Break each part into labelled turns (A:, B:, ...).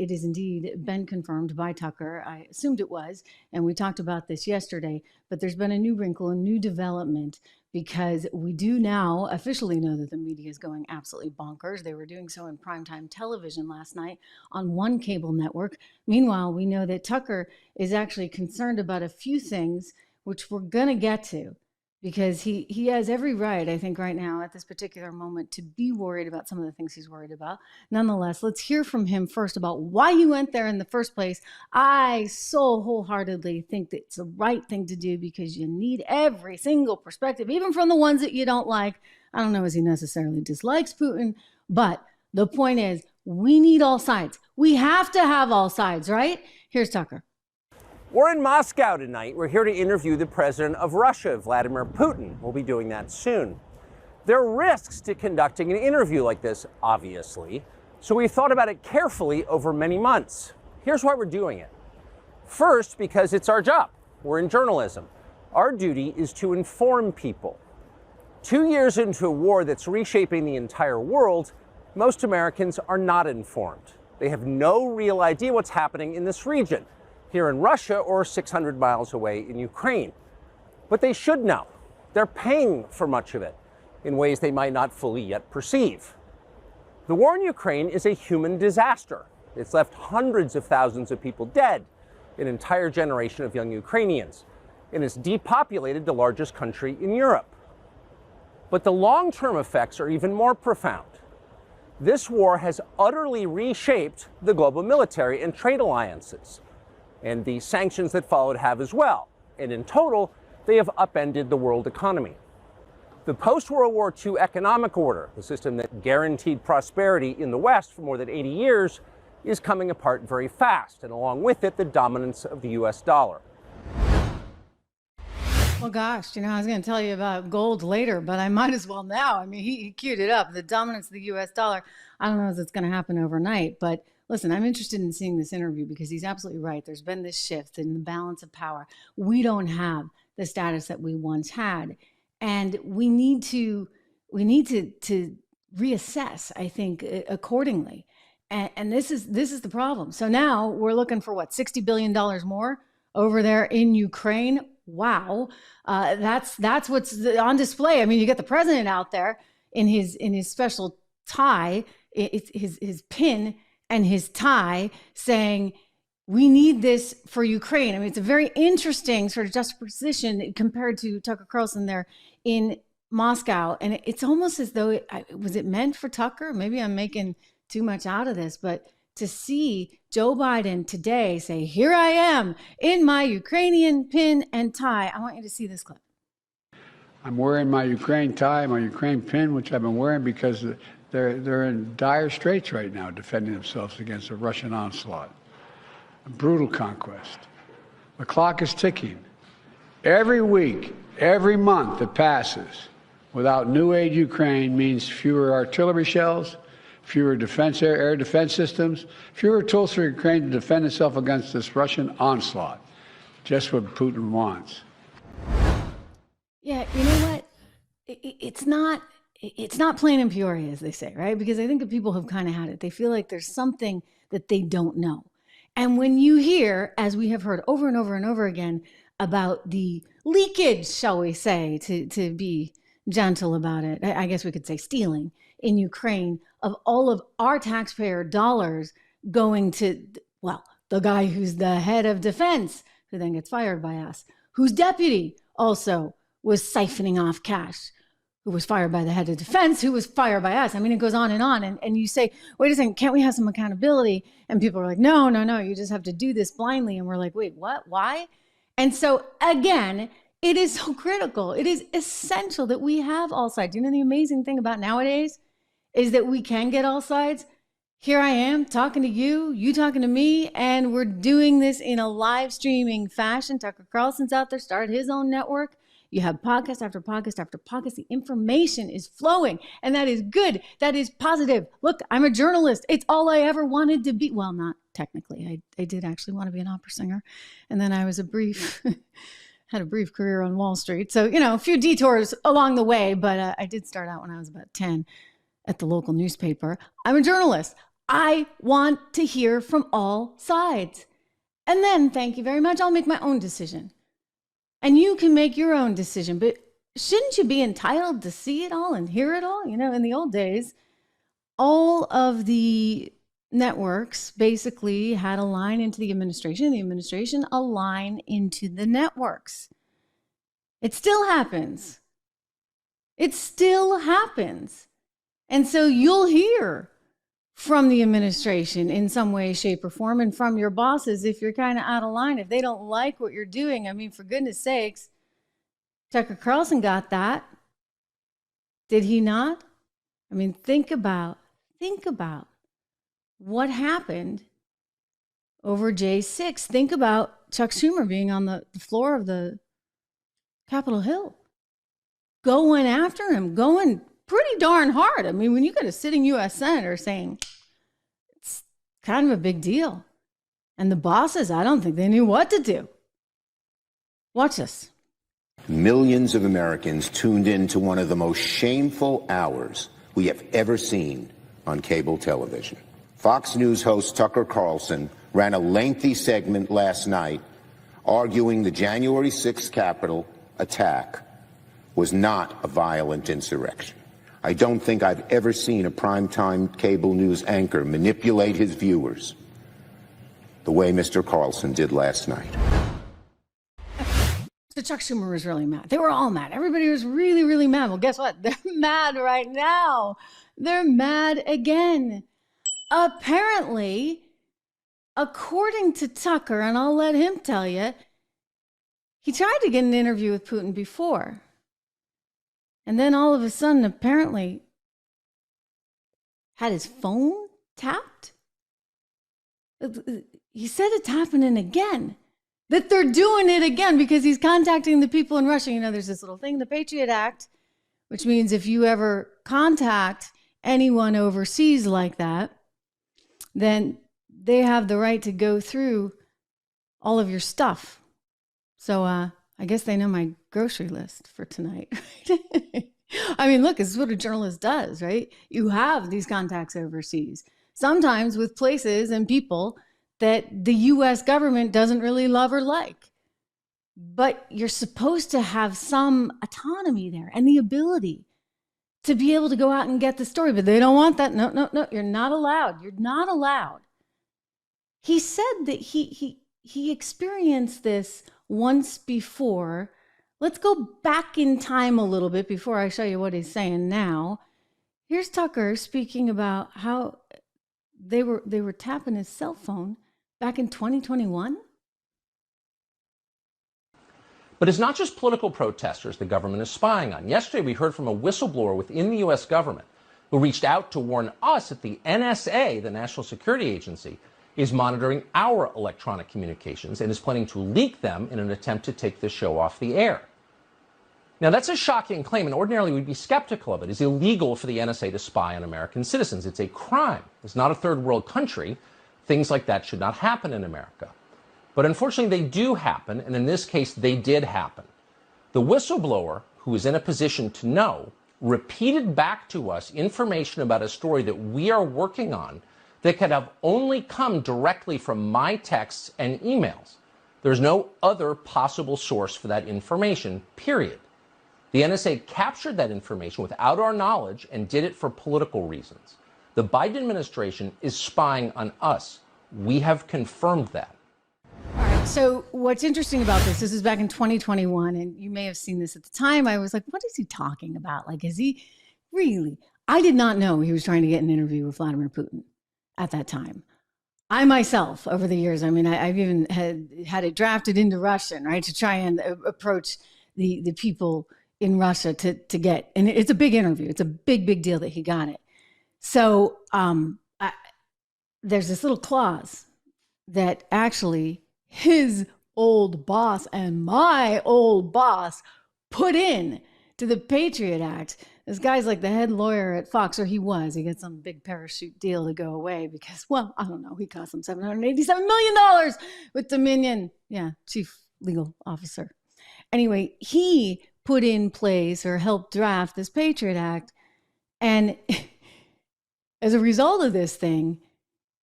A: it has indeed been confirmed by Tucker. I assumed it was, and we talked about this yesterday, but there's been a new wrinkle, a new development, because we do now officially know that the media is going absolutely bonkers. They were doing so in primetime television last night on one cable network. Meanwhile, we know that Tucker is actually concerned about a few things, which we're going to get to, because he has every right, I think, right now at this particular moment to be worried about some of the things he's worried about. Nonetheless, let's hear from him first about why he went there in the first place. I so wholeheartedly think that it's the right thing to do, because you need every single perspective, even from the ones that you don't like. I don't know as he necessarily dislikes Putin, but the point is we need all sides. We have to have all sides, right? Here's Tucker.
B: We're in Moscow tonight. We're here to interview the president of Russia, Vladimir Putin. We'll be doing that soon. There are risks to conducting an interview like this, obviously, so we thought about it carefully over many months. Here's why we're doing it. First, because it's our job. We're in journalism. Our duty is to inform people. 2 years into a war that's reshaping the entire world, most Americans are not informed. They have no real idea what's happening in this region, here in Russia or 600 miles away in Ukraine. But they should know. They're paying for much of it in ways they might not fully yet perceive. The war in Ukraine is a human disaster. It's left hundreds of thousands of people dead, an entire generation of young Ukrainians, and it's depopulated the largest country in Europe. But the long-term effects are even more profound. This war has utterly reshaped the global military and trade alliances, and the sanctions that followed have as well. And in total, they have upended the world economy. The post-World War II economic order, the system that guaranteed prosperity in the West for more than 80 years, is coming apart very fast, and along with it, the dominance of the US dollar.
A: Well, gosh, I was going to tell you about gold later, but I might as well now. I mean, he queued it up, the dominance of the US dollar. I don't know if it's going to happen overnight, but listen, I'm interested in seeing this interview because he's absolutely right. There's been this shift in the balance of power. We don't have the status that we once had, and we need to reassess, I think, accordingly. And this is the problem. So now we're looking for what, $60 billion more over there in Ukraine. Wow, that's what's on display. I mean, you get the president out there in his special tie, his pin and his tie, saying, we need this for Ukraine. I mean, it's a very interesting sort of juxtaposition compared to Tucker Carlson there in Moscow. And it's almost as though, was it meant for Tucker? Maybe I'm making too much out of this, but to see Joe Biden today say, here I am in my Ukrainian pin and tie. I want you to see this clip.
C: I'm wearing my Ukraine tie, my Ukraine pin, which I've been wearing because they're in dire straits right now, defending themselves against a Russian onslaught, a brutal conquest. The clock is ticking. Every week, every month that passes without new aid to Ukraine means fewer artillery shells, fewer air defense systems, fewer tools for Ukraine to defend itself against this Russian onslaught. Just what Putin wants.
A: Yeah, you know what? It's not plain and Peoria, as they say, right? Because I think that people have kind of had it. They feel like there's something that they don't know. And when you hear, as we have heard over and over and over again, about the leakage, shall we say, to be gentle about it, I guess we could say stealing in Ukraine of all of our taxpayer dollars going to, well, the guy who's the head of defense, who then gets fired by us, whose deputy also was siphoning off cash, who was fired by the head of defense, who was fired by us. I mean, it goes on. And you say, wait a second, can't we have some accountability? And people are like, no, you just have to do this blindly. And we're like, wait, what? Why? And so again, it is so critical. It is essential that we have all sides. You know, the amazing thing about nowadays is that we can get all sides. Here I am talking to you, you talking to me, and we're doing this in a live streaming fashion. Tucker Carlson's out there, started his own network. You have podcast after podcast after podcast. The information is flowing, and that is good. That is positive. Look, I'm a journalist. It's all I ever wanted to be. Well, not technically. I did actually want to be an opera singer. And then I was had a brief career on Wall Street. So, a few detours along the way, but I did start out when I was about 10 at the local newspaper. I'm a journalist. I want to hear from all sides. And then, thank you very much, I'll make my own decision. And you can make your own decision, but shouldn't you be entitled to see it all and hear it all? You know, in the old days, all of the networks basically had a line into the administration a line into the networks. It still happens. It still happens. And so you'll hear from the administration in some way, shape, or form, and from your bosses if you're kind of out of line, if they don't like what you're doing. I mean, for goodness sakes, Tucker Carlson got that. Did he not? I mean, think about what happened over J6. Think about Chuck Schumer being on the floor of the Capitol Hill, going after him, going pretty darn hard. I mean, when you got a sitting U.S. senator saying it's kind of a big deal, and the bosses, I don't think they knew what to do. Watch this.
D: Millions of Americans tuned in to one of the most shameful hours we have ever seen on cable television. Fox News host Tucker Carlson ran a lengthy segment last night arguing the January 6th Capitol attack was not a violent insurrection. I don't think I've ever seen a primetime cable news anchor manipulate his viewers the way Mr. Carlson did last night.
A: So Chuck Schumer was really mad. They were all mad. Everybody was really, really mad. Well, guess what? They're mad right now. They're mad again. Apparently, according to Tucker, and I'll let him tell you, he tried to get an interview with Putin before. And then all of a sudden, apparently, had his phone tapped. He said it's happening again. That they're doing it again because he's contacting the people in Russia. You know, there's this little thing, the Patriot Act, which means if you ever contact anyone overseas like that, then they have the right to go through all of your stuff. So I guess they know my grocery list for tonight. I mean, look, this is what a journalist does, right? You have these contacts overseas, sometimes with places and people that the U.S. government doesn't really love or like. But you're supposed to have some autonomy there and the ability to be able to go out and get the story. But they don't want that. No, you're not allowed. You're not allowed. He said that he experienced this once before. Let's go back in time a little bit before I show you what he's saying now. Here's Tucker speaking about how they were tapping his cell phone back in 2021.
B: But it's not just political protesters the government is spying on. Yesterday, we heard from a whistleblower within the U.S. government who reached out to warn us that the NSA, the National Security Agency, is monitoring our electronic communications and is planning to leak them in an attempt to take this show off the air. Now, that's a shocking claim, and ordinarily we'd be skeptical of it. It's illegal for the NSA to spy on American citizens. It's a crime. It's not a third world country. Things like that should not happen in America. But unfortunately, they do happen, and in this case, they did happen. The whistleblower, who is in a position to know, repeated back to us information about a story that we are working on that could have only come directly from my texts and emails. There's no other possible source for that information, period. The NSA captured that information without our knowledge and did it for political reasons. The Biden administration is spying on us. We have confirmed that.
A: All right. So what's interesting about this is back in 2021, and you may have seen this at the time. I was like, what is he talking about? Like, is he really? I did not know he was trying to get an interview with Vladimir Putin at that time. I myself, over the years, I mean, I've even had it drafted into Russian, right, to try and approach the people in Russia to get, and it's a big interview. It's a big deal that he got it. So there's this little clause that actually his old boss and my old boss put in to the Patriot Act. This guy's like the head lawyer at Fox, or he was. He got some big parachute deal to go away because, well, I don't know. He cost him $787 million with Dominion. Yeah, chief legal officer. Anyway, he put in place or helped draft this Patriot Act. And as a result of this thing,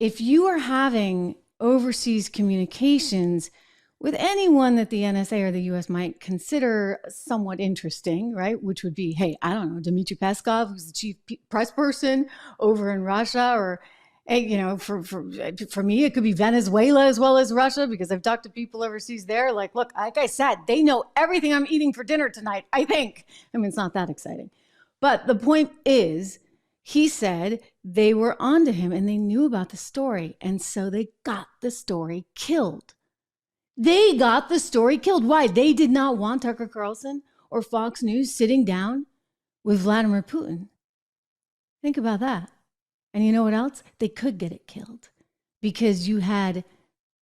A: if you are having overseas communications with anyone that the NSA or the US might consider somewhat interesting, right? Which would be, hey, I don't know, Dmitry Peskov, who's the chief press person over in Russia, or, you know, for me, it could be Venezuela as well as Russia, because I've talked to people overseas there. Like, look, like I said, they know everything I'm eating for dinner tonight, I think. I mean, it's not that exciting. But the point is, he said they were onto him and they knew about the story. And so they got the story killed. They got the story killed. Why? They did not want Tucker Carlson or Fox News sitting down with Vladimir Putin. Think about that. And you know what else? They could get it killed because you had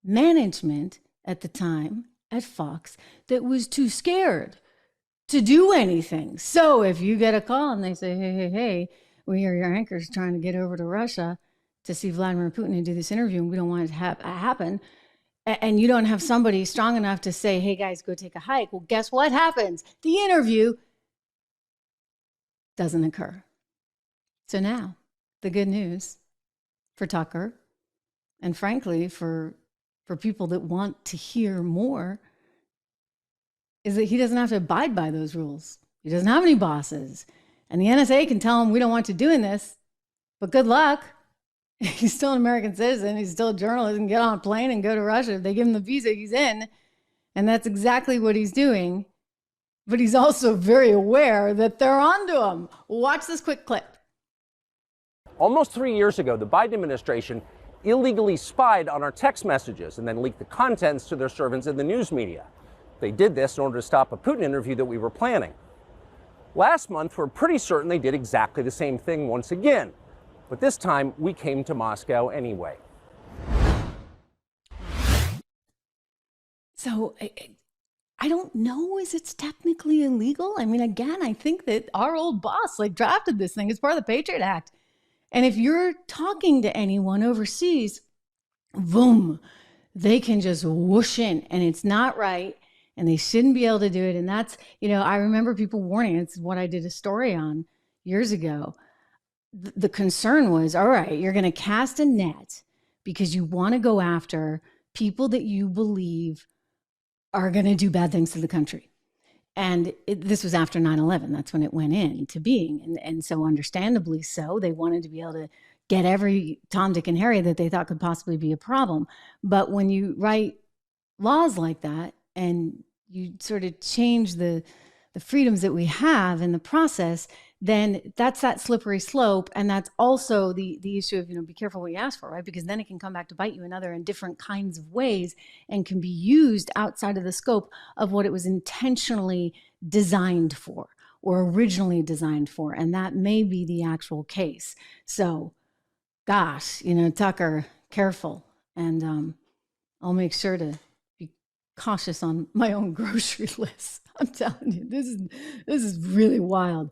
A: management at the time at Fox that was too scared to do anything. So if you get a call and they say, hey, we are your anchors trying to get over to Russia to see Vladimir Putin and do this interview, and we don't want it to happen, and you don't have somebody strong enough to say, hey guys, go take a hike. Well, guess what happens? The interview doesn't occur. So now the good news for Tucker, and frankly, for people that want to hear more, is that he doesn't have to abide by those rules. He doesn't have any bosses. And the NSA can tell him, we don't want you doing this, but good luck. He's still an American citizen. He's still a journalist and get on a plane and go to Russia. If they give him the visa, he's in. And that's exactly what he's doing. But he's also very aware that they're onto him. Watch this quick clip.
B: Almost 3 years ago, the Biden administration illegally spied on our text messages and then leaked the contents to their servants in the news media. They did this in order to stop a Putin interview that we were planning. Last month, we're pretty certain they did exactly the same thing once again. But this time, we came to Moscow anyway.
A: So I don't know if it's technically illegal. I mean, again, I think that our old boss drafted this thing as part of the Patriot Act. And if you're talking to anyone overseas, boom, they can just whoosh in, and it's not right. And they shouldn't be able to do it. And that's, I remember people warning. It's what I did a story on years ago. The concern was, all right, you're going to cast a net because you want to go after people that you believe are going to do bad things to the country. And this was after 9/11. That's when it went into being. And so understandably so, they wanted to be able to get every Tom, Dick, and Harry that they thought could possibly be a problem. But when you write laws like that and you sort of change the freedoms that we have in the process, then that's that slippery slope. And that's also the issue of, be careful what you ask for, right? Because then it can come back to bite you in different kinds of ways and can be used outside of the scope of what it was intentionally designed for or originally designed for. And that may be the actual case. So, gosh, Tucker, careful. And I'll make sure to be cautious on my own grocery list. I'm telling you, this is really wild.